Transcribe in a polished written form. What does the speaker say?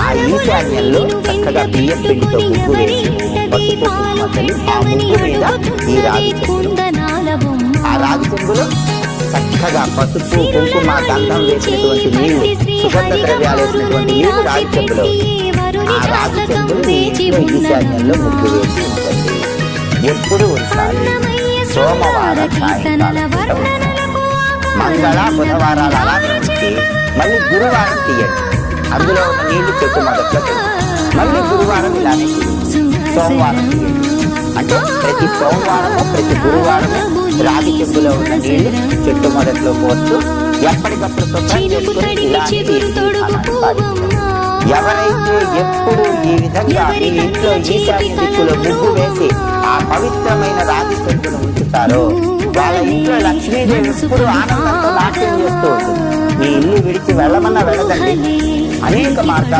ఆ ఈశాన్యంలో చక్కగా బియ్యం పిండితో ముగ్గు వేసి పసుపు కుంకుమ చల్లి ఆ ముగ్గు మీద ఈ రాగి చెంబులు, ఆ రాగి చెంబులో చక్కగా పసుపు కుంకుమ గంధం వేసినటువంటి నీళ్లు, సుగంధ ద్రవ్యాలు వేసినటువంటి నీళ్లు రాగి చెంబులో, ఆ రాగి చెంబులు మీ ఇంట్లో ఈశాన్యంలో ముగ్గు వేసి ఉంటుంది. ఎప్పుడు ఉంచాలి? సోమవారం సాయంకాలం పూట ఉంచాలి. మంగళ బుధవారాలు అలాగే ఉంచి మళ్ళీ గురువారం తీయండి. అందులో ఉన్న నీళ్లు చెట్టు మొదట్లో మళ్ళీ గురువారం ఇలానే సోమవారం తీయండి. అంటే ప్రతి సోమవారము ప్రతి గురువారము రాగి చెంబులో ఉన్న నీళ్లు చెట్టు మొదట్లో పోస్తూ ఎప్పటికప్పుడు శుభ్రం చేసుకుని ఇలాంటి ఎవరైతే ఎప్పుడు ఈ విధంగా మీ ఇంట్లో ఈశాన్య దిక్కులో ముగ్గు వేసి ఆ పవిత్రమైన రాగి చెంబును ఉంచుతారో వాళ్ళ ఇంట్లో లక్ష్మీదేవి ఎప్పుడు ఆనందంతో నాట్యం చేస్తూ ఉంటుంది. మీ ఇల్లు విడిచి వెళ్ళమన్నా వెళ్ళదండి. అనేక మార్గాలు